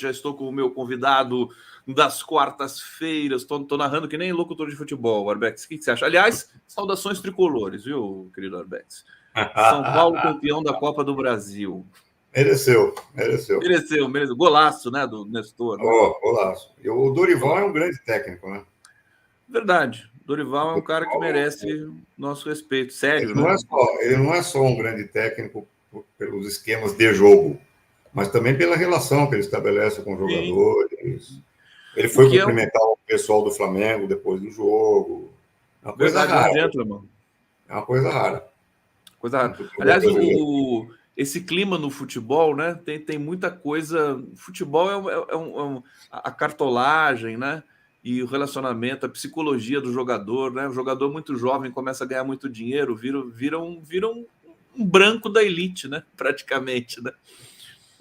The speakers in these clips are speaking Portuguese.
já estou com o meu convidado das quartas-feiras. Estou narrando que nem locutor de futebol, Arbex. O que você acha? Aliás, saudações tricolores, viu, querido Arbex? São Paulo campeão da Copa do Brasil. Mereceu. Mereceu. Golaço, né, do Nestor. Né? Golaço. E o Dorival é um grande técnico, né? Verdade. Dorival é um cara que merece nosso respeito. Sério, né? Ele não é só um grande técnico pelos esquemas de jogo, mas também pela relação que ele estabelece com os jogadores. Ele foi cumprimentar o pessoal do Flamengo depois do jogo. É uma coisa rara. É uma coisa rara. Aliás, esse clima no futebol, né? Tem muita coisa. Futebol a cartolagem, né? E o relacionamento, a psicologia do jogador, né? O jogador muito jovem começa a ganhar muito dinheiro, vira um branco da elite, né? Praticamente, né?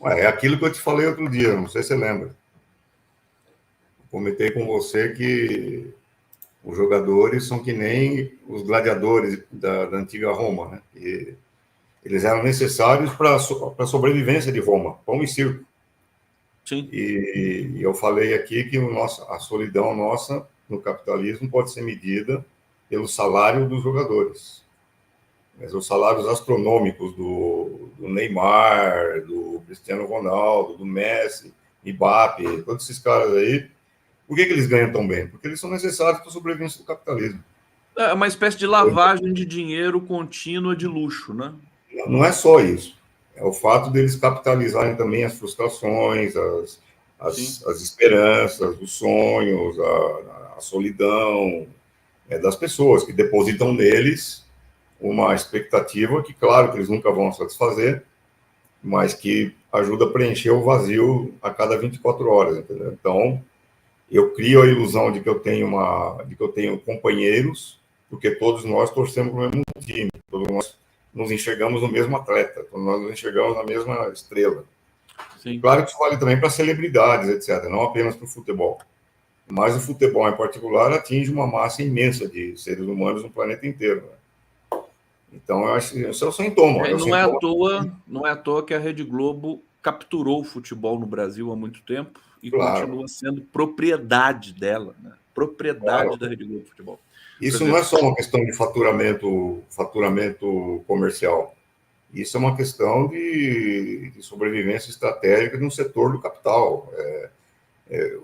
É aquilo que eu te falei outro dia, não sei se você lembra. Comentei com você que os jogadores são que nem os gladiadores da antiga Roma, né? E eles eram necessários para a sobrevivência de Roma, pão e circo. Sim. E eu falei aqui que a solidão nossa no capitalismo pode ser medida pelo salário dos jogadores. Mas os salários astronômicos do Neymar, do Cristiano Ronaldo, do Messi, Mbappé, todos esses caras aí, por que eles ganham tão bem? Porque eles são necessários para a sobrevivência do capitalismo. É uma espécie de lavagem de dinheiro contínua de luxo, né? Não é só isso. É o fato deles capitalizarem também as frustrações, as esperanças, os sonhos, a solidão das pessoas que depositam neles uma expectativa que, claro, que eles nunca vão satisfazer, mas que ajuda a preencher o vazio a cada 24 horas, entendeu? Então, eu crio a ilusão de que eu tenho companheiros, porque todos nós torcemos para o mesmo time, todos nós nos enxergamos no mesmo atleta, todos nós nos enxergamos na mesma estrela. Sim. Claro que isso vale também para celebridades, etc., não apenas para o futebol. Mas o futebol, em particular, atinge uma massa imensa de seres humanos no planeta inteiro. Né? Então, eu acho que isso é o sintoma. Não é à toa que a Rede Globo capturou o futebol no Brasil há muito tempo e continua sendo propriedade dela, né? Propriedade da Rede Globo Futebol. Isso não é só uma questão de faturamento comercial. Isso é uma questão de sobrevivência estratégica de um setor do capital.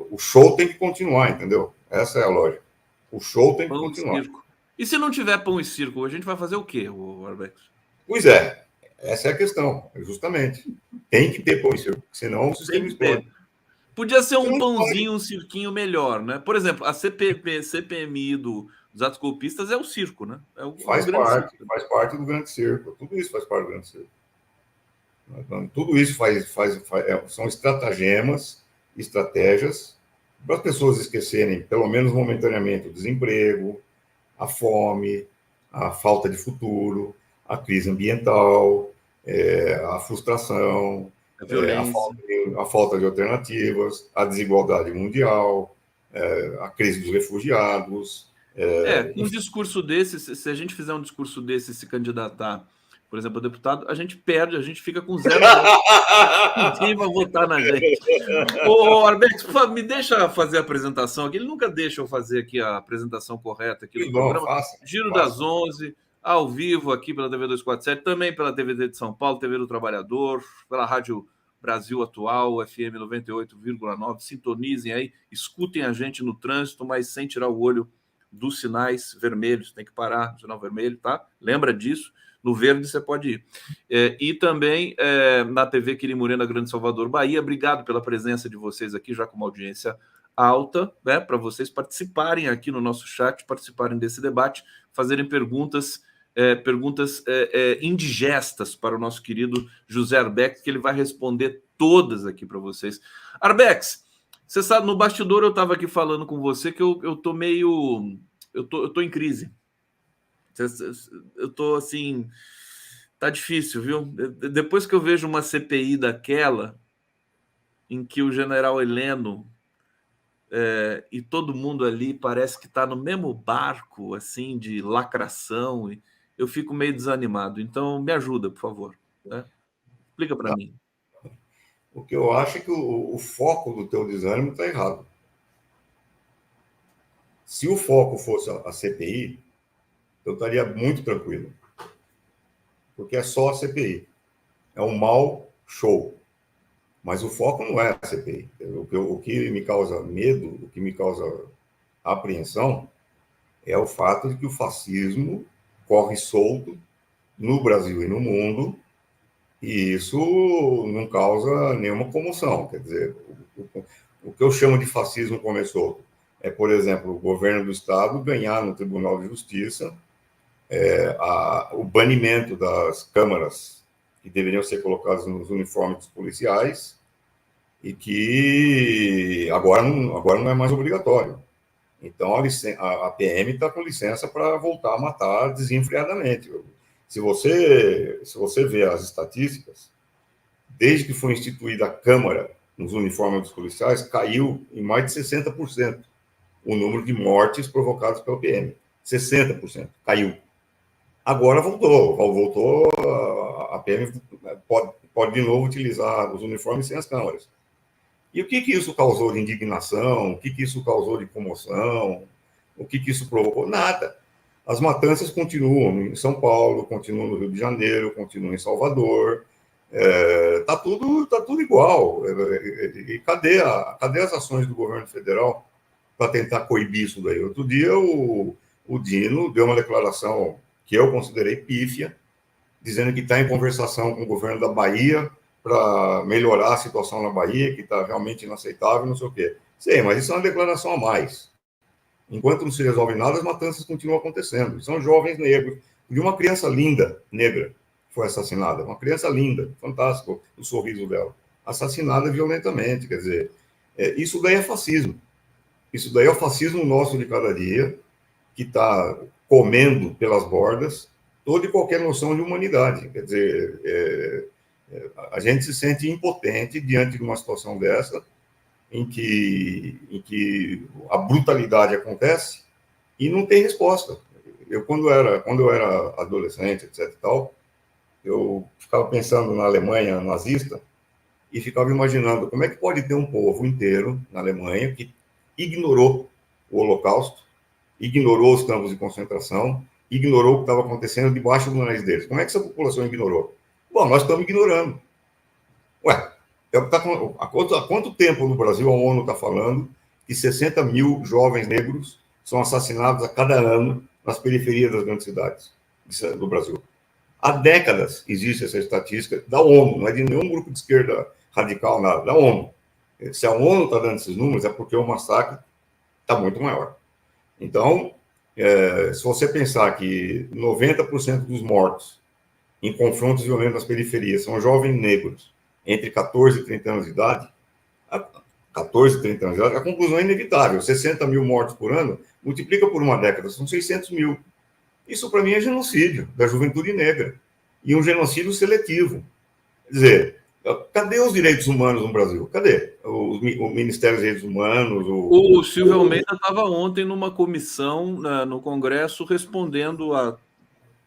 O show tem que continuar, entendeu? Essa é a lógica. O show tem que continuar. E se não tiver pão e circo, a gente vai fazer o quê, Arbex? Pois é, essa é a questão, justamente. Tem que ter pão e circo, senão o sistema explode. Podia ser um pãozinho, um cirquinho melhor, né? Por exemplo, a CPMI dos atos golpistas é o circo, né? Faz parte do grande circo. Tudo isso faz parte do grande circo. Tudo isso são estratagemas, estratégias para as pessoas esquecerem, pelo menos momentaneamente, o desemprego, a fome, a falta de futuro, a crise ambiental, a frustração, a falta de alternativas, a desigualdade mundial, a crise dos refugiados. Um discurso desse, se a gente fizer um discurso desse, se candidatar, por exemplo, a deputado, a gente perde, a gente fica com 0 votos. Ninguém vai votar na gente. Ô, Arbex, me deixa fazer a apresentação aqui. Ele nunca deixa eu fazer aqui a apresentação correta aqui do programa. Giro das 11, ao vivo aqui pela TV 247, também pela TVT de São Paulo, TV do Trabalhador, pela Rádio Brasil Atual, FM 98,9. Sintonizem aí, escutem a gente no trânsito, mas sem tirar o olho dos sinais vermelhos. Tem que parar no sinal vermelho, tá? Lembra disso. No verde você pode ir. E também na TV Quirimurena, Grande Salvador, Bahia. Obrigado pela presença de vocês aqui, já com uma audiência alta, né? Para vocês participarem aqui no nosso chat, participarem desse debate, fazerem perguntas indigestas para o nosso querido José Arbex, que ele vai responder todas aqui para vocês. Arbex, você sabe, no bastidor eu estava aqui falando com você que eu tô meio... Eu tô em crise. Eu tô assim... Tá difícil, viu? Depois que eu vejo uma CPI daquela, em que o general Heleno e todo mundo ali parece que tá no mesmo barco, assim, de lacração, e eu fico meio desanimado. Então, me ajuda, por favor. Né? Explica para mim. O que eu acho é que o foco do teu desânimo está errado. Se o foco fosse a CPI, eu estaria muito tranquilo, porque é só a CPI. É um mau show. Mas o foco não é a CPI. O que me causa medo, o que me causa apreensão, é o fato de que o fascismo corre solto no Brasil e no mundo, e isso não causa nenhuma comoção. Quer dizer, o que eu chamo de fascismo corre solto é, por exemplo, o governo do Estado ganhar no Tribunal de Justiça o banimento das câmaras que deveriam ser colocadas nos uniformes dos policiais e que agora não é mais obrigatório. Então, a PM está com licença para voltar a matar desenfreadamente. Se você vê as estatísticas, desde que foi instituída a Câmara nos uniformes dos policiais, caiu em mais de 60% o número de mortes provocadas pela PM. 60%. Caiu. Agora voltou a PM pode de novo utilizar os uniformes sem as câmaras. E o que isso causou de indignação? O que isso causou de comoção? O que isso provocou? Nada. As matanças continuam em São Paulo, continuam no Rio de Janeiro, continuam em Salvador. Tá tudo igual. E cadê as ações do governo federal para tentar coibir isso daí? Outro dia, o Dino deu uma declaração que eu considerei pífia, dizendo que está em conversação com o governo da Bahia para melhorar a situação na Bahia, que está realmente inaceitável, não sei o quê. Sei, mas isso é uma declaração a mais. Enquanto não se resolve nada, as matanças continuam acontecendo. São jovens negros. De uma criança linda, negra, foi assassinada. Uma criança linda, fantástico o sorriso dela. Assassinada violentamente. Quer dizer, isso daí é fascismo. Isso daí é o fascismo nosso de cada dia, que está comendo pelas bordas toda e qualquer noção de humanidade. Quer dizer, a gente se sente impotente diante de uma situação dessa, em que a brutalidade acontece e não tem resposta. Quando eu era adolescente, etc. e tal, eu ficava pensando na Alemanha nazista e ficava imaginando como é que pode ter um povo inteiro na Alemanha que ignorou o Holocausto, ignorou os campos de concentração, ignorou o que estava acontecendo debaixo do nariz deles. Como é que essa população ignorou? Bom, nós estamos ignorando. Ué, há quanto tempo no Brasil a ONU está falando que 60 mil jovens negros são assassinados a cada ano nas periferias das grandes cidades do Brasil? Há décadas existe essa estatística da ONU, não é de nenhum grupo de esquerda radical, nada, da ONU. Se a ONU está dando esses números, é porque o massacre está muito maior. Então, se você pensar que 90% dos mortos em confrontos violentos nas periferias são jovens negros entre 14 e 30 anos de idade, a conclusão é inevitável. 60 mil mortos por ano, multiplica por uma década, são 600 mil. Isso, para mim, é genocídio da juventude negra. E um genocídio seletivo. Quer dizer, cadê os direitos humanos no Brasil? Cadê? O Ministério dos Direitos Humanos? O Silvio Almeida estava ontem numa comissão no Congresso respondendo a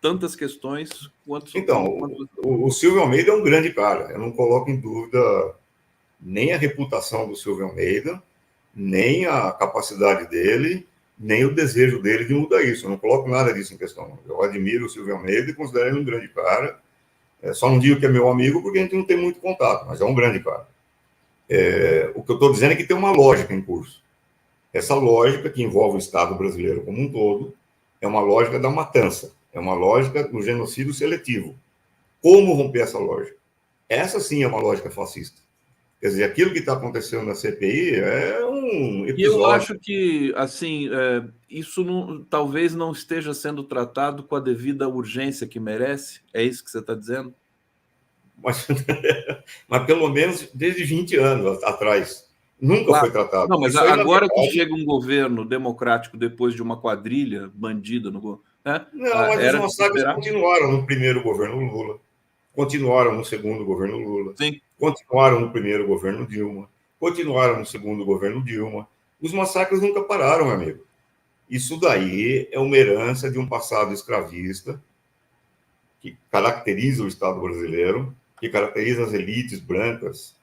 tantas questões quanto. Então, o Silvio Almeida é um grande cara. Eu não coloco em dúvida nem a reputação do Silvio Almeida, nem a capacidade dele, nem o desejo dele de mudar isso. Eu não coloco nada disso em questão. Eu admiro o Silvio Almeida e considero ele um grande cara. Só não digo que é meu amigo porque a gente não tem muito contato, mas é um grande cara. O que eu estou dizendo é que tem uma lógica em curso. Essa lógica, que envolve o Estado brasileiro como um todo, é uma lógica da matança, é uma lógica do genocídio seletivo. Como romper essa lógica? Essa sim é uma lógica fascista. Quer dizer, aquilo que está acontecendo na CPI é um episódio. E eu acho que, assim, isso talvez não esteja sendo tratado com a devida urgência que merece. É isso que você está dizendo? Mas pelo menos desde 20 anos atrás. Nunca foi tratado. Não, mas isso aí, agora que chega um governo democrático depois de uma quadrilha bandida né? Não, mas os massacres continuaram no primeiro governo Lula, continuaram no segundo governo Lula, Sim. Continuaram no primeiro governo Dilma, continuaram no segundo governo Dilma. Os massacres nunca pararam, meu amigo. Isso daí é uma herança de um passado escravista que caracteriza o Estado brasileiro, que caracteriza as elites brancas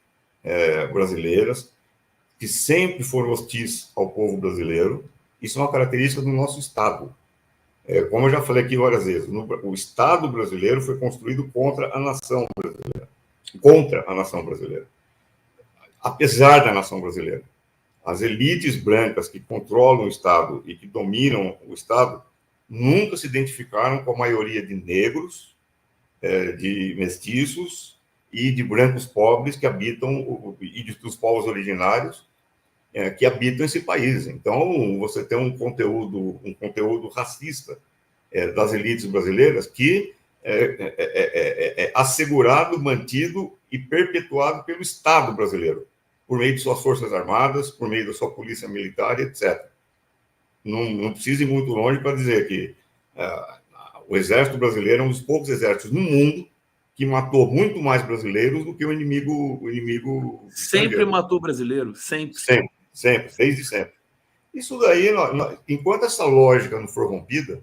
brasileiras, que sempre foram hostis ao povo brasileiro. Isso é uma característica do nosso Estado. Como eu já falei aqui várias vezes, o Estado brasileiro foi construído contra a nação brasileira. Contra a nação brasileira. Apesar da nação brasileira. As elites brancas que controlam o Estado e que dominam o Estado nunca se identificaram com a maioria de negros, de mestiços e de brancos pobres que habitam, e dos povos originários que habitam esse país. Então, você tem um conteúdo racista das elites brasileiras que é assegurado, mantido e perpetuado pelo Estado brasileiro, por meio de suas forças armadas, por meio da sua polícia militar, etc. Não precisa ir muito longe para dizer que o exército brasileiro é um dos poucos exércitos no mundo que matou muito mais brasileiros do que o inimigo sempre matou brasileiro, sempre, desde sempre. Isso daí, enquanto essa lógica não for rompida,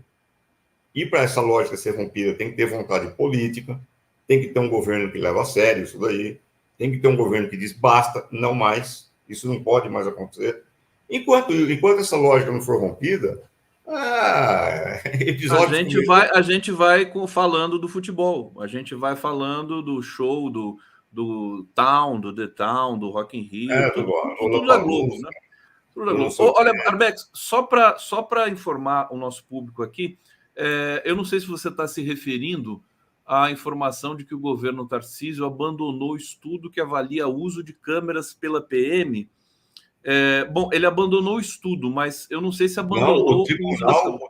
e para essa lógica ser rompida tem que ter vontade política, tem que ter um governo que leva a sério isso daí, tem que ter um governo que diz basta, não mais, isso não pode mais acontecer. Enquanto essa lógica não for rompida, a gente vai falando do futebol, a gente vai falando do show, do Town, do The Town, do Rock in Rio, tudo da Globo, né? Tudo da Globo. Olha, Arbex, só para informar o nosso público aqui, eu não sei se você está se referindo à informação de que o governo Tarcísio abandonou o estudo que avalia o uso de câmeras pela PM. Bom, ele abandonou o estudo, mas eu não sei se abandonou o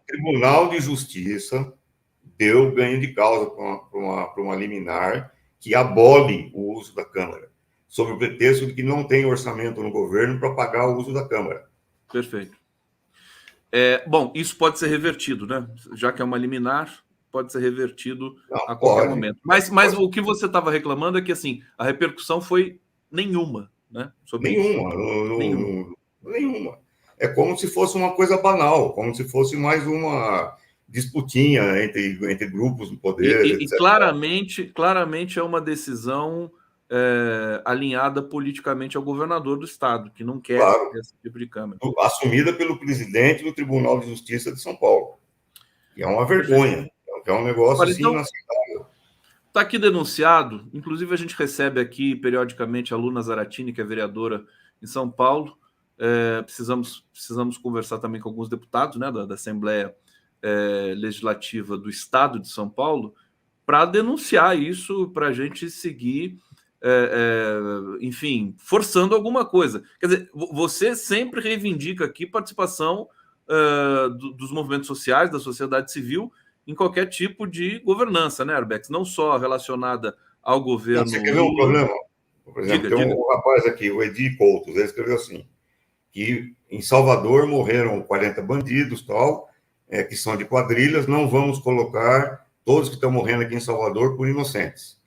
Tribunal de Justiça deu ganho de causa para uma liminar que abole o uso da Câmara, sob o pretexto de que não tem orçamento no governo para pagar o uso da Câmara. Perfeito. Bom, isso pode ser revertido, né? Já que é uma liminar, pode ser revertido a qualquer momento. Mas o que você estava reclamando é que assim, a repercussão foi nenhuma, né? Nenhuma. É como se fosse uma coisa banal, como se fosse mais uma disputinha entre grupos do poder. E claramente é uma decisão alinhada politicamente ao governador do estado, que não quer esse tipo de câmera. Assumida pelo presidente do Tribunal de Justiça de São Paulo. Que é uma vergonha, que é um negócio assim inaceitável. Está aqui denunciado, inclusive a gente recebe aqui periodicamente a Luna Zaratini, que é vereadora em São Paulo. Precisamos conversar também com alguns deputados, né, da Assembleia Legislativa do Estado de São Paulo, para denunciar isso, para a gente seguir, enfim, forçando alguma coisa. Quer dizer, você sempre reivindica aqui participação dos movimentos sociais, da sociedade civil, em qualquer tipo de governança, né, Arbex? Não só relacionada ao governo... Você quer ver um problema? Por exemplo, tem um rapaz aqui, o Edi Coutos, ele escreveu assim, que em Salvador morreram 40 bandidos, que são de quadrilhas, não vamos colocar todos que estão morrendo aqui em Salvador por inocentes.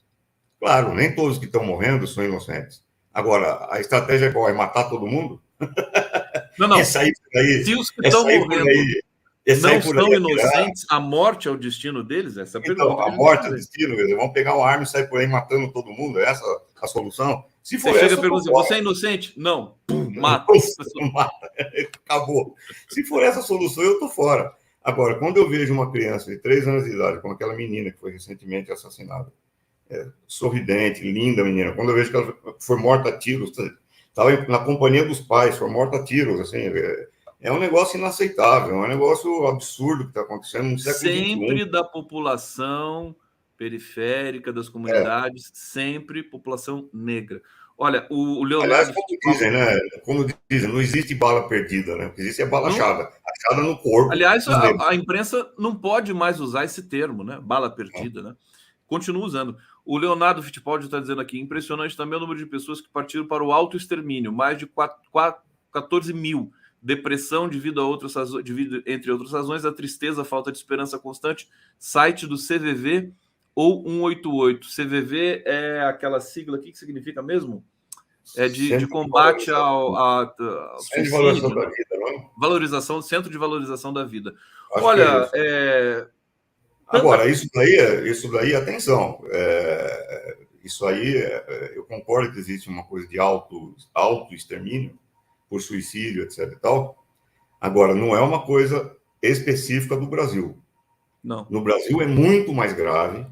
Claro, nem todos que estão morrendo são inocentes. Agora, a estratégia é qual? É matar todo mundo? Não. Se os que estão morrendo não são inocentes, a morte é o destino deles? Essa é a pergunta. Então, a morte é o destino, eles vão pegar uma arma e sair por aí matando todo mundo? É essa a solução? Se for essa, você é inocente? Não. Mata. Mata. Acabou. Se for essa a solução, eu estou fora. Agora, quando eu vejo uma criança de 3 anos de idade, como aquela menina que foi recentemente assassinada, sorridente, linda menina, quando eu vejo que ela foi morta a tiros, estava na companhia dos pais, foi morta a tiros, assim, é um negócio inaceitável, é um negócio absurdo que está acontecendo no século XXI. Sempre da população periférica, das comunidades, sempre população negra. Olha, o Leonardo... Aliás, como dizem, não existe bala perdida, né? O que existe é bala achada no corpo. Aliás, a imprensa não pode mais usar esse termo, né? Bala perdida, né? Continua usando. O Leonardo Fittipaldi está dizendo aqui, impressionante também o número de pessoas que partiram para o autoextermínio, mais de 14 mil. Depressão devido a entre outras razões, a tristeza, a falta de esperança constante. Site do CVV ou 188. CVV é aquela sigla aqui que significa mesmo? É de combate ao Centro de Valorização da Vida, não é? Centro de Valorização da Vida. Acho Olha, Agora, isso daí, atenção, isso aí, eu concordo que existe uma coisa de auto-extermínio, por suicídio, etc. e tal. Agora, não é uma coisa específica do Brasil. Não. No Brasil é muito mais grave,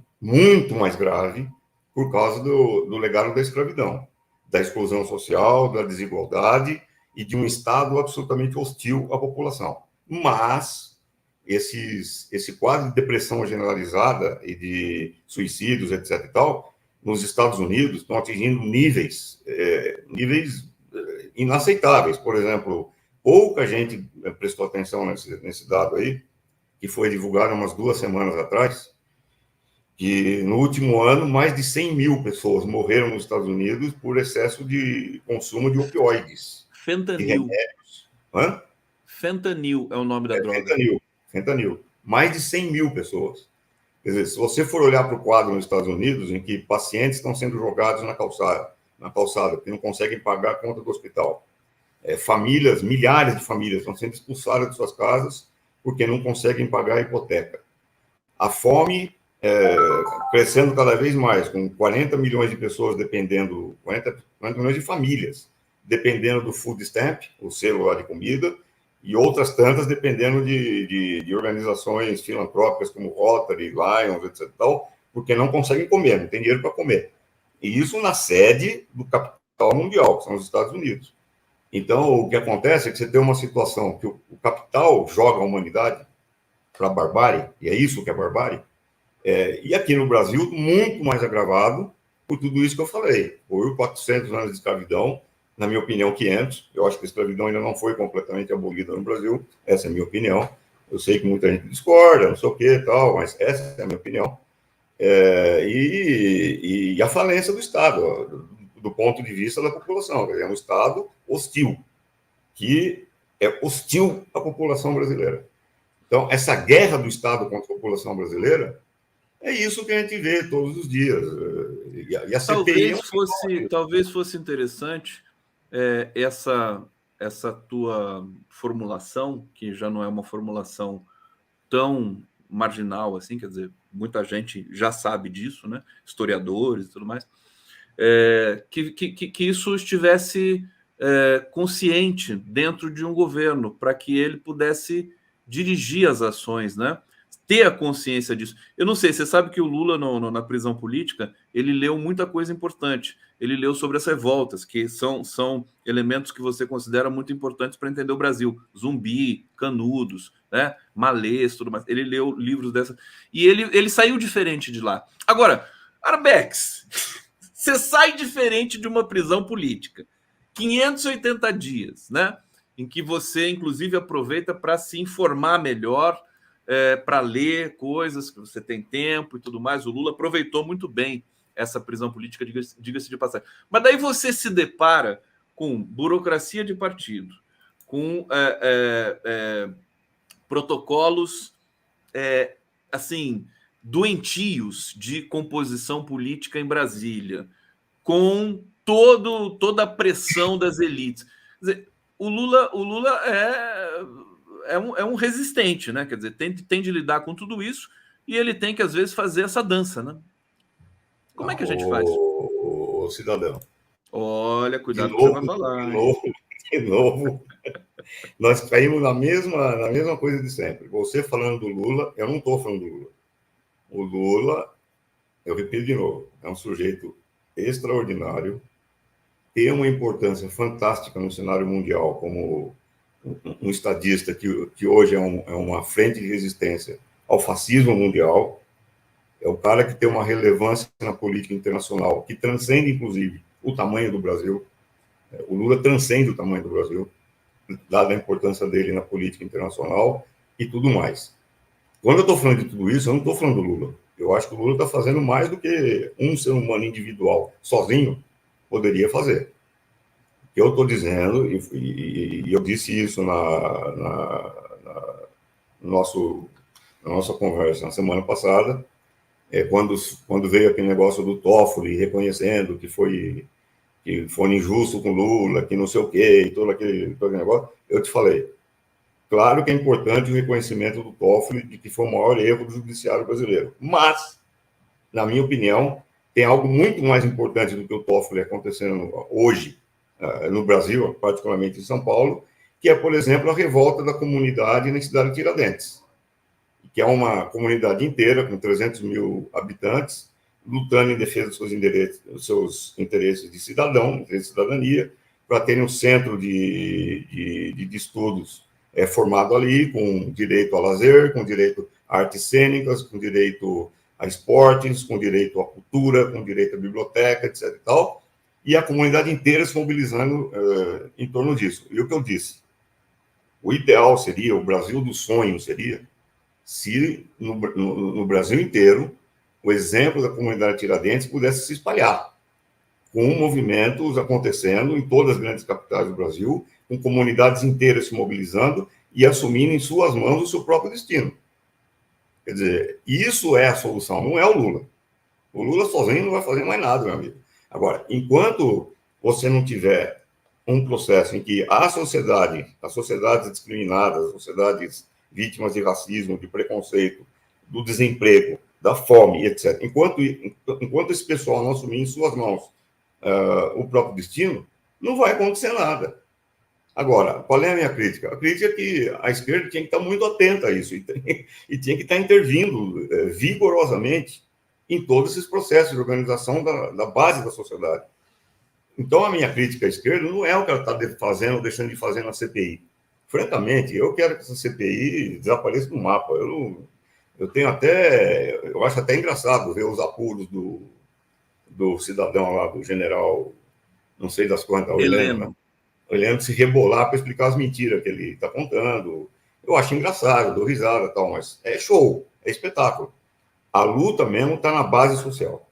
por causa do legado da escravidão, da exclusão social, da desigualdade e de um Estado absolutamente hostil à população. Mas esse quadro de depressão generalizada e de suicídios, etc. e tal, nos Estados Unidos estão atingindo níveis inaceitáveis. Por exemplo, pouca gente prestou atenção nesse dado aí, que foi divulgado umas 2 semanas atrás, que no último ano, mais de 100 mil pessoas morreram nos Estados Unidos por excesso de consumo de opioides. Fentanil. De remédios. Hã? Fentanil é o nome da droga. Fentanil. Mais de 100 mil pessoas. Quer dizer, se você for olhar para o quadro nos Estados Unidos, em que pacientes estão sendo jogados na calçada, porque não conseguem pagar a conta do hospital. Famílias, milhares de famílias estão sendo expulsadas de suas casas porque não conseguem pagar a hipoteca. A fome crescendo cada vez mais, com 40 milhões de pessoas dependendo, 40 milhões de famílias dependendo do food stamp, o selo lá de comida, e outras tantas dependendo de organizações filantrópicas como Rotary, Lions, etc. Tal, porque não conseguem comer, não tem dinheiro para comer. E isso na sede do capital mundial, que são os Estados Unidos. Então, o que acontece é que você tem uma situação que o capital joga a humanidade para a barbárie, e é isso que é barbárie, e aqui no Brasil, muito mais agravado por tudo isso que eu falei. Por 400 anos de escravidão, na minha opinião, 500. Eu acho que a escravidão ainda não foi completamente abolida no Brasil, essa é a minha opinião. Eu sei que muita gente discorda, não sei o que e tal, mas essa é a minha opinião. E a falência do Estado, do ponto de vista da população. É um Estado hostil, que é hostil à população brasileira. Então, essa guerra do Estado contra a população brasileira é isso que a gente vê todos os dias. E a CPI talvez fosse interessante essa tua formulação, que já não é uma formulação tão marginal assim, quer dizer, muita gente já sabe disso, né? Historiadores e tudo mais, que isso estivesse consciente dentro de um governo, para que ele pudesse dirigir as ações, né? Ter a consciência disso. Eu não sei, você sabe que o Lula, na prisão política, ele leu muita coisa importante. Ele leu sobre as revoltas, que são elementos que você considera muito importantes para entender o Brasil. Zumbi, Canudos, né? Malês, tudo mais. Ele leu livros dessa. E ele saiu diferente de lá. Agora, Arbex, você sai diferente de uma prisão política. 580 dias, né? Em que você, inclusive, aproveita para se informar melhor, para ler coisas que você tem tempo e tudo mais. O Lula aproveitou muito bem essa prisão política, diga-se de passagem. Mas daí você se depara com burocracia de partido, com protocolos assim doentios de composição política em Brasília, com toda a pressão das elites. Quer dizer, o Lula é um resistente, né? Quer dizer, tem de lidar com tudo isso e ele tem que, às vezes, fazer essa dança, né? Como é que a gente faz? O cidadão. Olha, cuidado com o que você vai falar. De novo, nós caímos na mesma coisa de sempre. Você falando do Lula, eu não estou falando do Lula. O Lula, eu repito de novo, é um sujeito extraordinário, tem uma importância fantástica no cenário mundial como um estadista que hoje é uma frente de resistência ao fascismo mundial. É o cara que tem uma relevância na política internacional que transcende, inclusive, o tamanho do Brasil. O Lula transcende o tamanho do Brasil, dada a importância dele na política internacional e tudo mais. Quando eu estou falando de tudo isso, eu não estou falando do Lula. Eu acho que o Lula está fazendo mais do que um ser humano individual, sozinho, poderia fazer. O que eu estou dizendo, e eu disse isso na nossa conversa na semana passada, quando veio aquele negócio do Toffoli reconhecendo que foi injusto com Lula, que não sei o quê, e todo aquele negócio, eu te falei, claro que é importante o reconhecimento do Toffoli de que foi o maior erro do judiciário brasileiro, mas, na minha opinião, tem algo muito mais importante do que o Toffoli acontecendo hoje no Brasil, particularmente em São Paulo, que é, por exemplo, a revolta da comunidade na cidade de Tiradentes, que é uma comunidade inteira, com 300 mil habitantes, lutando em defesa dos seus interesses de cidadão, de cidadania, para terem um centro de estudos formado ali, com direito a lazer, com direito a artes cênicas, com direito a esportes, com direito à cultura, com direito à biblioteca, etc. e tal, e a comunidade inteira se mobilizando em torno disso. E o que eu disse, o ideal seria, o Brasil do sonho seria, se no Brasil inteiro o exemplo da comunidade Tiradentes pudesse se espalhar, com movimentos acontecendo em todas as grandes capitais do Brasil, com comunidades inteiras se mobilizando e assumindo em suas mãos o seu próprio destino. Quer dizer, isso é a solução, não é o Lula. O Lula sozinho não vai fazer mais nada, meu amigo. Agora, enquanto você não tiver um processo em que as sociedades discriminadas, as sociedades vítimas de racismo, de preconceito, do desemprego, da fome, etc., enquanto esse pessoal não assumir em suas mãos o próprio destino, não vai acontecer nada. Agora, qual é a minha crítica? A crítica é que a esquerda tinha que estar muito atenta a isso e tinha que estar intervindo vigorosamente em todos esses processos de organização da base da sociedade. Então, a minha crítica à esquerda não é o que ela está fazendo ou deixando de fazer na CPI. Francamente, eu quero que essa CPI desapareça do mapa. Eu acho até engraçado ver os apuros do cidadão lá, do general, não sei das quantas, Heleno se rebolar para explicar as mentiras que ele está contando. Eu acho engraçado, dou risada e tal, mas é show, é espetáculo. A luta mesmo está na base social.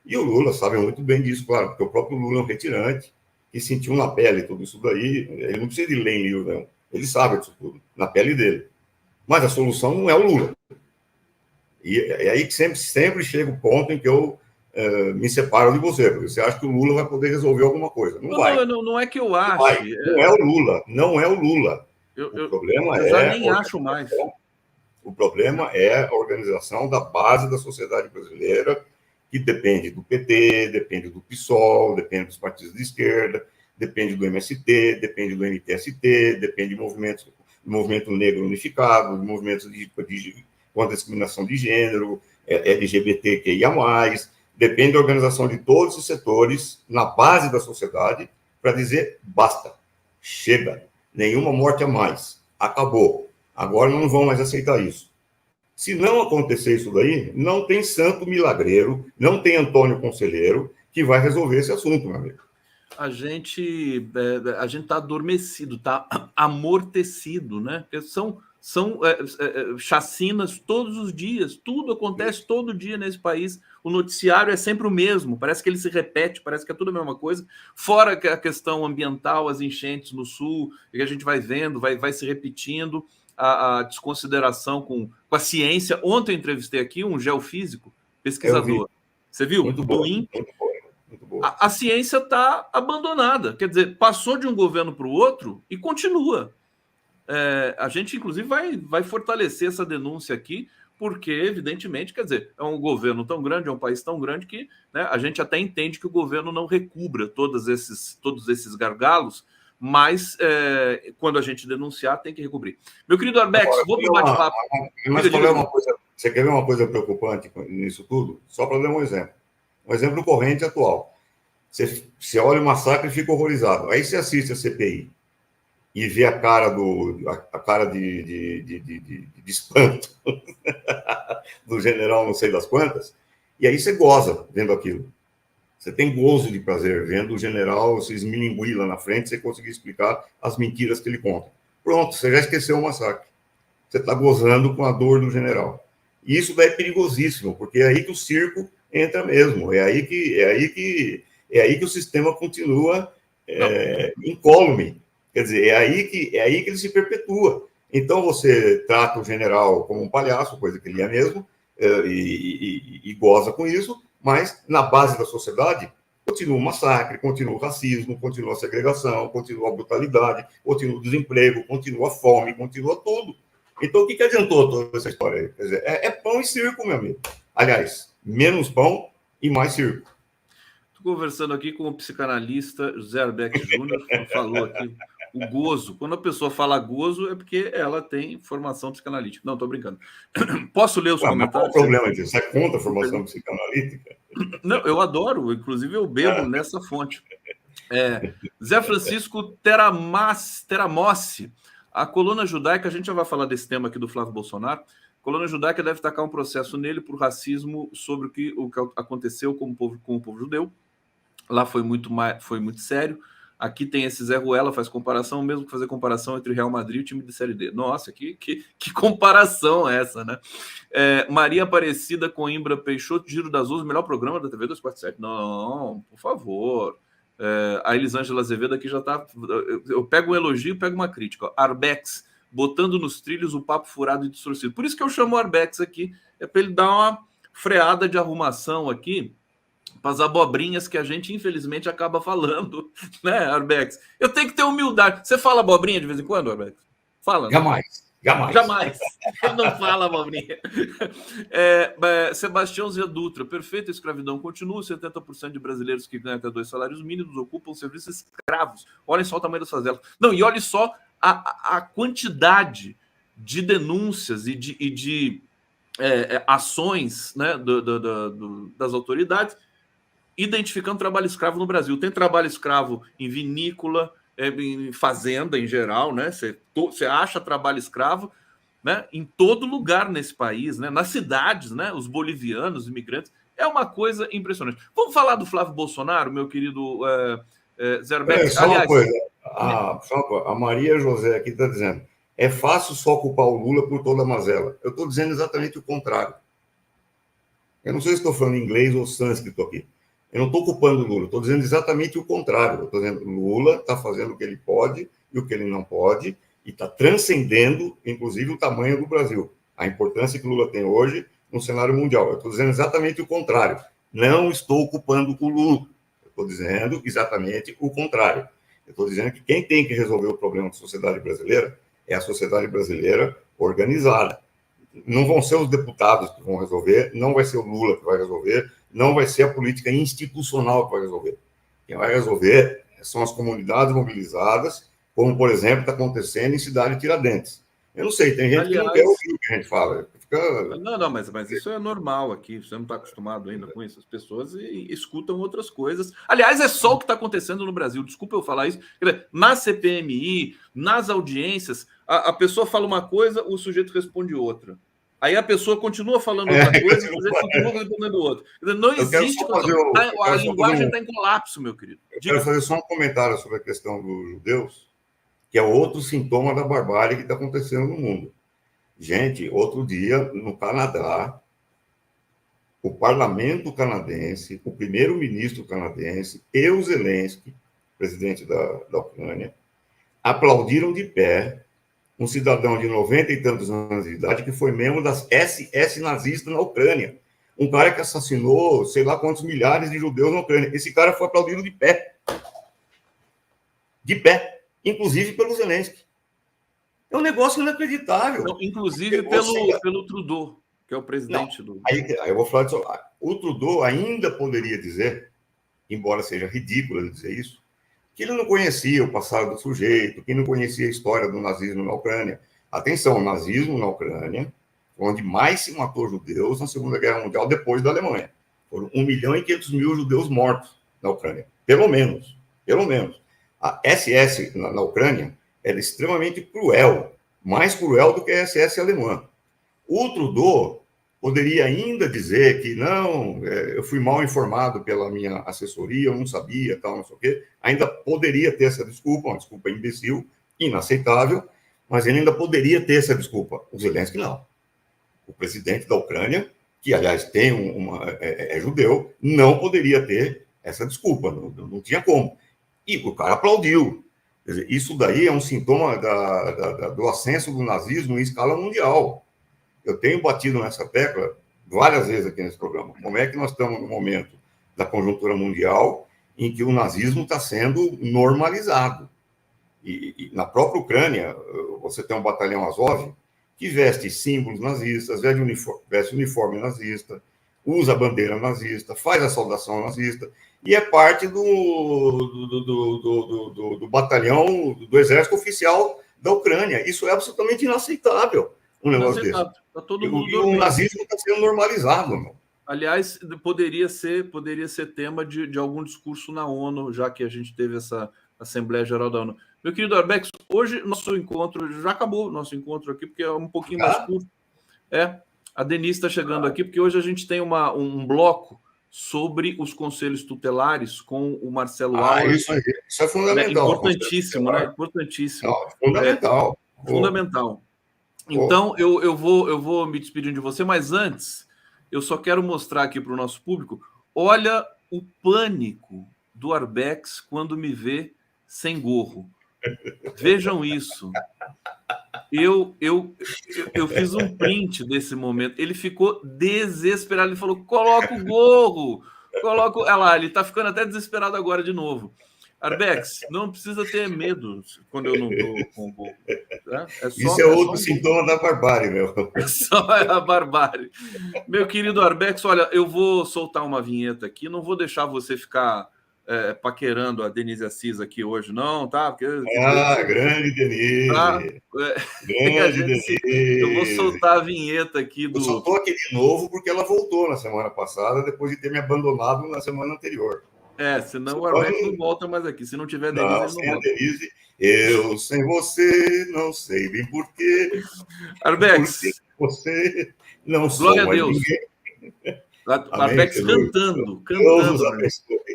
E o Lula sabe muito bem disso, claro, porque o próprio Lula é um retirante, que sentiu na pele tudo isso daí. Ele não precisa de ler em livro, não. Ele sabe disso tudo, na pele dele. Mas a solução não é o Lula. E é aí que sempre chega o ponto em que eu me separo de você, porque você acha que o Lula vai poder resolver alguma coisa. Não vai. Não é que eu ache. Não é o Lula, não é o Lula. Eu já nem acho mais. O problema é a organização da base da sociedade brasileira, que depende do PT, depende do PSOL, depende dos partidos de esquerda, depende do MST, depende do MTST, depende do movimento negro unificado, de movimentos contra a discriminação de gênero, LGBTQIA+, depende da organização de todos os setores na base da sociedade para dizer basta, chega, nenhuma morte a mais, acabou, agora não vão mais aceitar isso. Se não acontecer isso daí, não tem santo milagreiro, não tem Antônio Conselheiro que vai resolver esse assunto, meu amigo. A gente está adormecido, está amortecido, né? São chacinas todos os dias, tudo acontece todo dia nesse país. O noticiário é sempre o mesmo, parece que ele se repete, parece que é tudo a mesma coisa. Fora a questão ambiental, as enchentes no sul, que a gente vai vendo, vai se repetindo. A desconsideração com a ciência. Ontem eu entrevistei aqui um geofísico, pesquisador. Você viu? Muito bom, muito bom. A ciência está abandonada. Quer dizer, passou de um governo para o outro e continua. A gente, inclusive, vai fortalecer essa denúncia aqui, porque, evidentemente, quer dizer, é um governo tão grande, é um país tão grande que, né, a gente até entende que o governo não recubra todos esses gargalos, mas quando a gente denunciar, tem que recobrir. Meu querido Arbex, vou para o bate-papo. Mas você quer ver uma coisa preocupante nisso tudo? Só para dar um exemplo. Um exemplo corrente atual. Você olha o massacre e fica horrorizado. Aí você assiste a CPI e vê a cara de espanto do general não sei das quantas, e aí você goza vendo aquilo. Você tem gozo de prazer vendo o general se esmilinguir lá na frente, você conseguir explicar as mentiras que ele conta. Pronto, você já esqueceu o massacre. Você está gozando com a dor do general. E isso daí é perigosíssimo, porque é aí que o circo entra mesmo. É aí que o sistema continua incólume. Quer dizer, é aí que ele se perpetua. Então você trata o general como um palhaço, coisa que ele é mesmo, e goza com isso, mas na base da sociedade continua o massacre, continua o racismo, continua a segregação, continua a brutalidade, continua o desemprego, continua a fome, continua tudo. Então, o que adiantou toda essa história aí? Quer dizer, é pão e circo, meu amigo. Aliás, menos pão e mais circo. Estou conversando aqui com o psicanalista José Arbeck Júnior, falou aqui o gozo. Quando a pessoa fala gozo, é porque ela tem formação psicanalítica. Não, estou brincando. Posso ler os comentários? Mas qual o problema disso? Você é contra a formação psicanalítica? Não, eu adoro. Inclusive, eu bebo nessa fonte. Zé Francisco Teramossi. A coluna judaica, a gente já vai falar desse tema aqui do Flávio Bolsonaro. A coluna judaica deve tacar um processo nele por racismo sobre o que aconteceu com o povo judeu. Lá foi muito sério. Aqui tem esse Zé Ruela, faz comparação, mesmo que fazer comparação entre Real Madrid e o time de Série D. Nossa, que comparação é essa, né? Maria Aparecida Coimbra Peixoto, Giro das Ruas, melhor programa da TV 247. Não, por favor. A Elisângela Azevedo aqui já está. Eu pego um elogio, pego uma crítica. Ó. Arbex, botando nos trilhos o papo furado e distorcido. Por isso que eu chamo o Arbex aqui, é para ele dar uma freada de arrumação aqui para as abobrinhas que a gente, infelizmente, acaba falando, né, Arbex? Eu tenho que ter humildade. Você fala abobrinha de vez em quando, Arbex? Fala, né? Jamais. Ele não fala abobrinha. Sebastião Zé Dutra, perfeita escravidão continua, 70% de brasileiros que ganham até 2 salários mínimos ocupam serviços escravos. Olhem só o tamanho das favelas. Não, e olhem só a quantidade de denúncias e de ações, né, das autoridades identificando trabalho escravo no Brasil. Tem trabalho escravo em vinícola, em fazenda em geral, né? Você acha trabalho escravo, né, em todo lugar nesse país, né? Nas cidades, né? Os bolivianos, os imigrantes. É uma coisa impressionante. Vamos falar do Flávio Bolsonaro, meu querido Zé Arbeck? Só uma coisa. A Maria José aqui está dizendo: é fácil só culpar o Lula por toda a mazela. Eu estou dizendo exatamente o contrário. Eu não sei se estou falando inglês ou sânscrito aqui. Eu não estou culpando o Lula, estou dizendo exatamente o contrário. Eu estou dizendo que o Lula está fazendo o que ele pode e o que ele não pode, e está transcendendo, inclusive, o tamanho do Brasil. A importância que o Lula tem hoje no cenário mundial. Eu estou dizendo exatamente o contrário. Não estou culpando o Lula. Eu estou dizendo exatamente o contrário. Eu estou dizendo que quem tem que resolver o problema da sociedade brasileira é a sociedade brasileira organizada. Não vão ser os deputados que vão resolver, não vai ser o Lula que vai resolver, não vai ser a política institucional que vai resolver. Quem vai resolver são as comunidades mobilizadas, como, por exemplo, está acontecendo em Cidade Tiradentes. Eu não sei, tem gente que não quer ouvir o que a gente fala. Não, mas isso é normal aqui, você não está acostumado ainda com isso. As pessoas escutam outras coisas. Aliás, é só o que está acontecendo no Brasil. Desculpa eu falar isso. Na CPMI, nas audiências, a pessoa fala uma coisa, o sujeito responde outra. Aí a pessoa continua falando outra coisa, o sujeito continua respondendo outra. Não existe. A linguagem está em colapso, meu querido. Eu quero fazer só um comentário sobre a questão dos judeus, que é outro sintoma da barbárie que está acontecendo no mundo. Gente, outro dia, no Canadá, o parlamento canadense, o primeiro-ministro canadense e o Zelensky, presidente da Ucrânia, aplaudiram de pé um cidadão de 90 e tantos anos de idade que foi membro das SS nazistas na Ucrânia. Um cara que assassinou sei lá quantos milhares de judeus na Ucrânia. Esse cara foi aplaudido de pé. De pé. Inclusive pelo Zelensky. É um negócio inacreditável. Não, inclusive pelo Trudeau, que é o presidente do... Aí eu vou falar disso. O Trudeau ainda poderia dizer, embora seja ridículo ele dizer isso, que ele não conhecia o passado do sujeito, que não conhecia a história do nazismo na Ucrânia. Atenção, o nazismo na Ucrânia, onde mais se matou judeus na Segunda Guerra Mundial depois da Alemanha. Foram 1.500.000 judeus mortos na Ucrânia. Pelo menos. A SS na Ucrânia era extremamente cruel, mais cruel do que a SS alemã. O Trudeau poderia ainda dizer que não, eu fui mal informado pela minha assessoria, eu não sabia, tal, não sei o quê. Ainda poderia ter essa desculpa, uma desculpa imbecil, inaceitável, mas ele ainda poderia ter essa desculpa. O Zelensky não. O presidente da Ucrânia, que aliás tem é judeu, não poderia ter essa desculpa, não tinha como. E o cara aplaudiu. Quer dizer, isso daí é um sintoma do ascenso do nazismo em escala mundial. Eu tenho batido nessa tecla várias vezes aqui nesse programa. Como é que nós estamos no momento da conjuntura mundial em que o nazismo está sendo normalizado? E na própria Ucrânia, você tem um batalhão Azov que veste símbolos nazistas, veste uniforme nazista, usa a bandeira nazista, faz a saudação nazista, e é parte do batalhão do exército oficial da Ucrânia. Isso é absolutamente inaceitável, um negócio desse. Tá todo E mundo o nazismo está sendo normalizado, meu. Aliás, poderia ser tema de algum discurso na ONU, já que a gente teve essa Assembleia Geral da ONU. Meu querido Arbex, hoje nosso encontro, já acabou nosso encontro aqui, porque é um pouquinho mais curto. A Denise está chegando aqui, porque hoje a gente tem um bloco sobre os conselhos tutelares com o Marcelo Auer. Isso é fundamental. Importantíssimo, né? Importantíssimo. Não, fundamental. Fundamental. Então, eu vou me despedindo de você, mas antes, eu só quero mostrar aqui para o nosso público, olha o pânico do Arbex quando me vê sem gorro. Vejam isso. Eu fiz um print desse momento. Ele ficou desesperado. Ele falou: coloca o gorro. Olha lá, ele está ficando até desesperado agora de novo. Arbex, não precisa ter medo quando eu não estou com o gorro. Isso é outro sintoma da barbárie, meu. Só a barbárie. Meu querido Arbex, olha, eu vou soltar uma vinheta aqui. Não vou deixar você ficar paquerando a Denise Assis aqui hoje, não, tá? Porque, grande Denise. Tá? Grande Denise. Eu vou soltar a vinheta aqui do. Eu só tô aqui de novo porque ela voltou na semana passada, depois de ter me abandonado na semana anterior. Senão o Arbex não volta mais aqui. Se não tiver Denise, ele não sem volta. A Denise, eu sem você não sei bem porquê. Arbex. Porque você não Glória sou a Deus. Ninguém. Arbex cantando.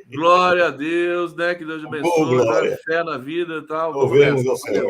Glória a Deus, né? Que Deus abençoe, fé na vida e tal. Vamos ao céu.